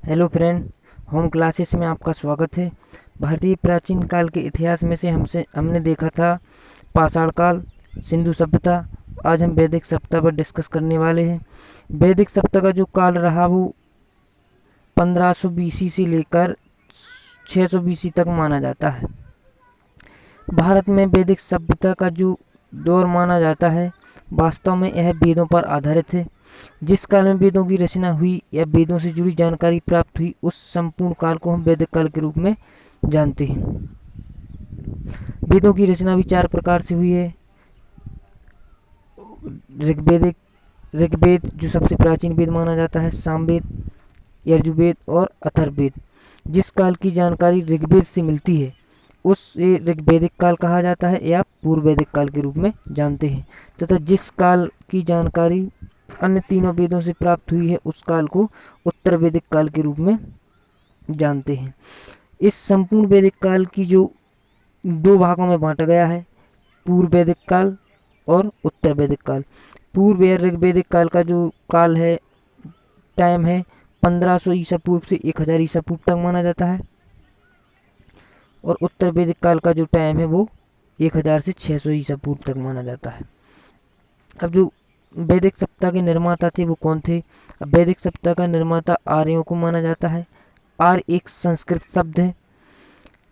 Hello friend, home classes में आपका स्वागत है। भारतीय प्राचीन काल के इतिहास में से हमने देखा था पाषाण काल, सिंधु सभ्यता। आज हम वैदिक सभ्यता पर डिस्कस करने वाले हैं। वैदिक सभ्यता का जो काल रहा वो 1500 बीसी से लेकर 600 बीसी तक माना जाता है। भारत में वैदिक सभ्यता का जो दौर माना जाता है, वास्तव में यह वेदों पर आधारित है। जिस काल में वेदों की रचना हुई या वेदों से जुड़ी जानकारी प्राप्त हुई, उस संपूर्ण काल को हम वैदिक काल के रूप में जानते हैं। वेदों की रचना भी 4 प्रकार से हुई है। ऋग्वेद जो सबसे प्राचीन वेद माना जाता है, सामवेद, यजुर्वेद और अथर्ववेद। जिस काल की जानकारी ऋग्वेद से मिलती है उसे ऋग्वैदिक काल कहा जाता है या पूर्व वैदिक काल के रूप में जानते हैं, तथा जिस काल की जानकारी अन्य तीनों वेदों से प्राप्त हुई है उस काल को उत्तर वैदिक काल के रूप में जानते हैं। इस संपूर्ण वैदिक काल की जो 2 भागों में बांटा गया है, पूर्व वैदिक काल और उत्तर वैदिक काल। पूर्व या ऋग्वैदिक काल का जो काल है, टाइम है 1500 ईसा पूर्व से 1000 ईसा पूर्व तक माना जाता है, और उत्तर वैदिक काल का जो टाइम है वो 1000 से 600 ईसा पूर्व तक माना जाता है। अब जो वैदिक सभ्यता के निर्माता थे वो कौन थे? अब वैदिक सभ्यता का निर्माता आर्यों को माना जाता है। आर्य एक संस्कृत शब्द है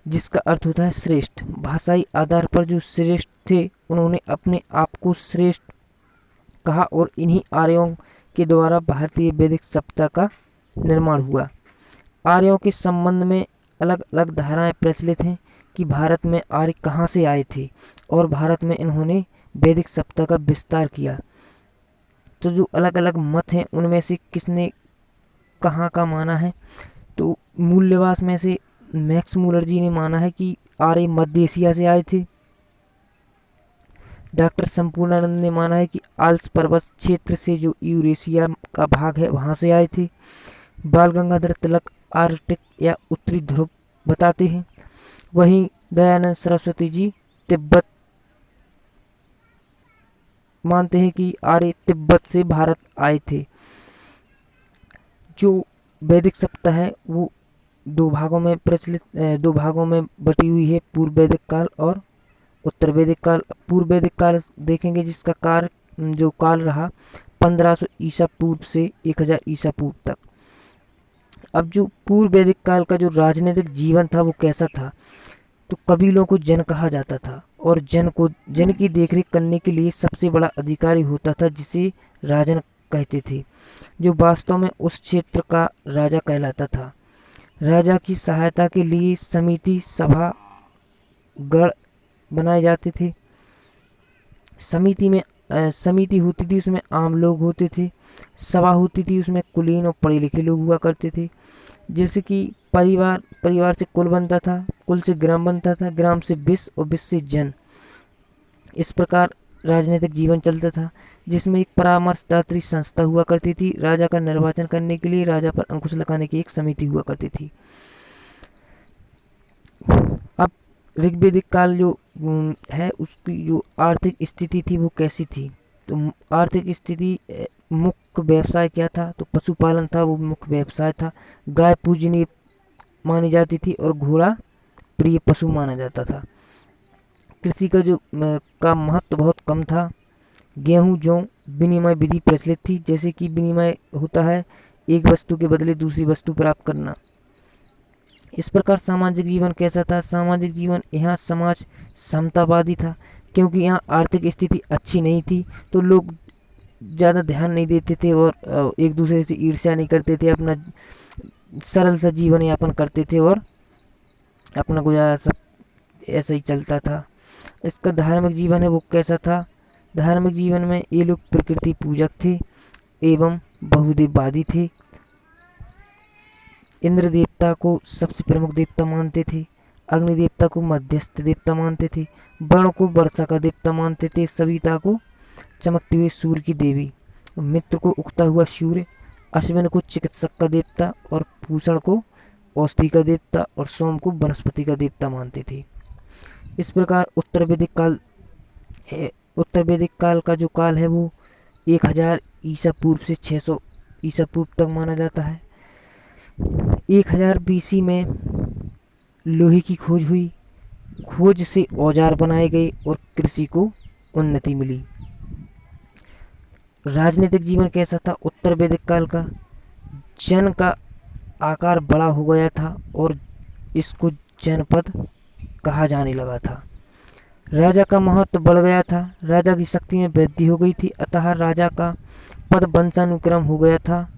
जिसका अर्थ होता है श्रेष्ठ। भाषाई आधार पर जो श्रेष्ठ थे उन्होंने अपने आप को श्रेष्ठ कहा, और इन्हीं आर्यों के द्वारा भारतीय वैदिक सभ्यता का निर्माण हुआ। आर्यों के संबंध में अलग अलग धारणाएं प्रचलित हैं कि भारत में आर्य कहाँ से आए थे और भारत में इन्होंने वैदिक सभ्यता का विस्तार किया। तो जो अलग अलग मत हैं उनमें से किसने कहाँ का माना है, तो मूल्यवास में से मैक्स मूलर जी ने माना है कि आर्य मध्य एशिया से आए थे। डॉक्टर संपूर्णानंद ने माना है कि आल्स पर्वत क्षेत्र से जो यूरेशिया का भाग है वहाँ से आए थे। बाल गंगाधर तिलक आर्कटिक या उत्तरी ध्रुव बताते हैं। वहीं दयानंद सरस्वती जी तिब्बत मानते हैं कि आर्य तिब्बत से भारत आए थे। जो वैदिक सभ्यता है वो 2 भागों में प्रचलित 2 भागों में बटी हुई है, पूर्व वैदिक काल और उत्तर वैदिक काल। पूर्व वैदिक काल देखेंगे जिसका जो काल रहा 1500 ईसा पूर्व से 1000 ईसा पूर्व तक। अब जो पूर्व वैदिक काल का जो राजनीतिक जीवन था वो कैसा था, तो कबीलों को जन कहा जाता था, और जन की देखरेख करने के लिए सबसे बड़ा अधिकारी होता था जिसे राजन कहते थे, जो वास्तव में उस क्षेत्र का राजा कहलाता था। राजा की सहायता के लिए समिति सभा गण बनाए जाते थे। समिति होती थी, उसमें आम लोग होते थे। सभा होती थी, उसमें कुलीन और पढ़े लिखे लोग हुआ करते थे। जैसे कि परिवार से कुल बनता था, कुल से ग्राम बनता था, ग्राम से विश्व और विश्व से जन। इस प्रकार राजनीतिक जीवन चलता था, जिसमें एक परामर्शदात्री संस्था हुआ करती थी। राजा का निर्वाचन करने के लिए राजा पर अंकुश लगाने की एक समिति हुआ करती थी। अब ऋग्वैदिक काल जो है उसकी जो आर्थिक स्थिति थी वो कैसी थी, तो आर्थिक स्थिति मुख्य व्यवसाय क्या था, तो पशुपालन था, वो मुख्य व्यवसाय था। गाय पूजनीय मानी जाती थी और घोड़ा प्रिय पशु माना जाता था। कृषि का महत्व बहुत कम था। गेहूं जौ विनिमय विधि प्रचलित थी, जैसे कि विनिमय होता है एक वस्तु के बदले दूसरी वस्तु प्राप्त करना। इस प्रकार सामाजिक जीवन कैसा था? सामाजिक जीवन यहाँ समाज समतावादी था, क्योंकि यहाँ आर्थिक स्थिति अच्छी नहीं थी तो लोग ज़्यादा ध्यान नहीं देते थे और एक दूसरे से ईर्ष्या नहीं करते थे। अपना सरल सा जीवन यापन करते थे और अपना गुजारा सब ऐसा ही चलता था। इसका धार्मिक जीवन है वो कैसा था? धार्मिक जीवन में ये लोग प्रकृति पूजक थे एवं बहुदेववादी थे। इंद्र देवता को सबसे प्रमुख देवता मानते थे। अग्नि देवता को मध्यस्थ देवता मानते थे। वरुण को वर्षा का देवता मानते थे। सविता को चमकते हुए सूर्य की देवी, मित्र को उगता हुआ सूर्य, अश्विन को चिकित्सक का देवता, और भूषण को औषधि का देवता, और सोम को वनस्पति का देवता मानते थे। इस प्रकार उत्तर वैदिक काल का जो काल है वो 1000 ईसा पूर्व से 600 ईसा पूर्व तक माना जाता है। 1000 BC में लोहे की खोज हुई। खोज से औजार बनाए गए और कृषि को उन्नति मिली। राजनीतिक जीवन कैसा था उत्तर वैदिक काल का? जन का आकार बड़ा हो गया था और इसको जनपद कहा जाने लगा था। राजा का महत्व बढ़ गया था। राजा की शक्ति में वृद्धि हो गई थी, अतः राजा का पद वंशानुक्रम हो गया था।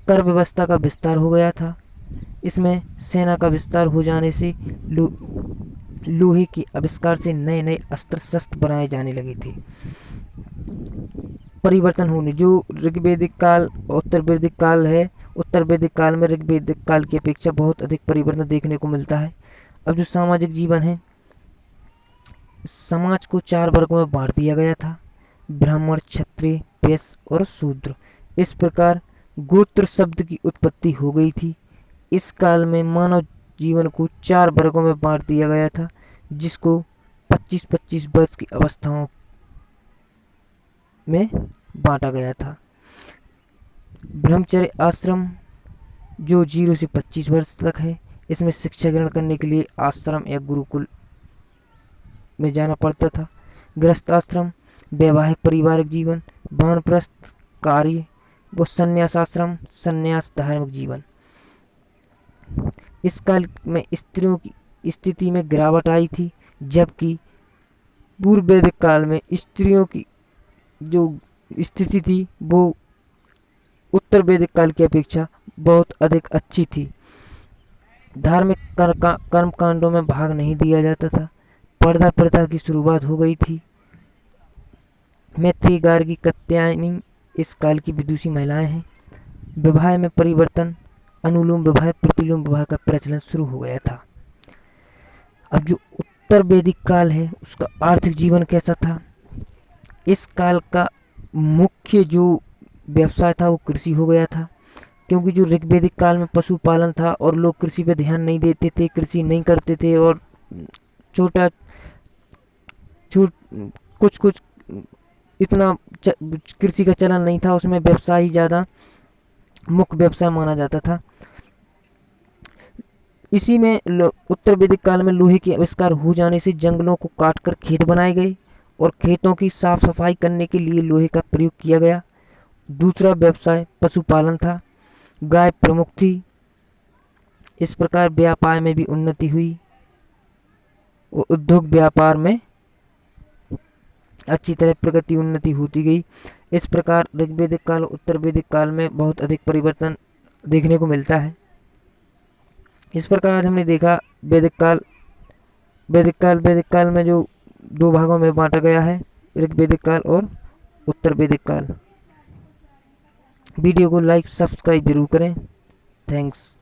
कर व्यवस्था का विस्तार हो गया था। इसमें सेना का विस्तार हो जाने से लोहे के आविष्कार से नए नए अस्त्र शस्त्र बनाए जाने लगे थे। परिवर्तन होने जो ऋग्वैदिक काल उत्तर वैदिक काल है, उत्तर वैदिक काल में ऋग्वैदिक काल की अपेक्षा बहुत अधिक परिवर्तन देखने को मिलता है। अब जो सामाजिक जीवन है, समाज को 4 वर्गों में बांट दिया गया था, ब्राह्मण, क्षत्रिय, वैश्य और शूद्र। इस प्रकार गोत्र शब्द की उत्पत्ति हो गई थी। इस काल में मानव जीवन को 4 वर्गों में बांट दिया गया था, जिसको 25-25 वर्ष की अवस्थाओं में बांटा गया था। ब्रह्मचर्य आश्रम जो 0 से 25 वर्ष तक है, इसमें शिक्षा ग्रहण करने के लिए आश्रम या गुरुकुल में जाना पड़ता था। गृहस्थ आश्रम वैवाहिक पारिवारिक जीवन, वानप्रस्थ कार्य व संन्यास आश्रम संन्यास धार्मिक जीवन। इस काल में स्त्रियों की स्थिति में गिरावट आई थी, जबकि पूर्व वैदिक काल में स्त्रियों की जो स्थिति थी वो उत्तर वैदिक काल की अपेक्षा बहुत अधिक अच्छी थी। धार्मिक कर्म कांडों में भाग नहीं दिया जाता था। पर्दा प्रथा की शुरुआत हो गई थी। मैत्री, गार्गी, कात्यायनी इस काल की विदुषी महिलाएं हैं। विवाह में परिवर्तन, अनुलोम विवाह, प्रतिलोम विवाह का प्रचलन शुरू हो गया था। अब जो उत्तर वैदिक काल है उसका आर्थिक जीवन कैसा था? इस काल का मुख्य जो व्यवसाय था वो कृषि हो गया था, क्योंकि जो ऋग्वैदिक काल में पशुपालन था और लोग कृषि पे ध्यान नहीं देते थे, कृषि नहीं करते थे और कुछ इतना कृषि का चलन नहीं था। उसमें व्यवसाय ही ज़्यादा मुख्य व्यवसाय माना जाता था। इसी में उत्तर वैदिक काल में लोहे के आविष्कार हो जाने से जंगलों को काटकर खेत बनाए गए और खेतों की साफ सफाई करने के लिए लोहे का प्रयोग किया गया। दूसरा व्यवसाय पशुपालन था। गाय प्रमुख थी। इस प्रकार व्यापार में भी उन्नति हुई और उद्योग व्यापार में अच्छी तरह प्रगति उन्नति होती गई। इस प्रकार ऋग्वैदिक काल उत्तर वैदिक काल में बहुत अधिक परिवर्तन देखने को मिलता है। इस प्रकार आज हमने देखा वैदिक काल में जो 2 भागों में बांटा गया है, ऋग्वैदिक काल और उत्तर वैदिक काल। वीडियो को लाइक सब्सक्राइब जरूर करें। थैंक्स।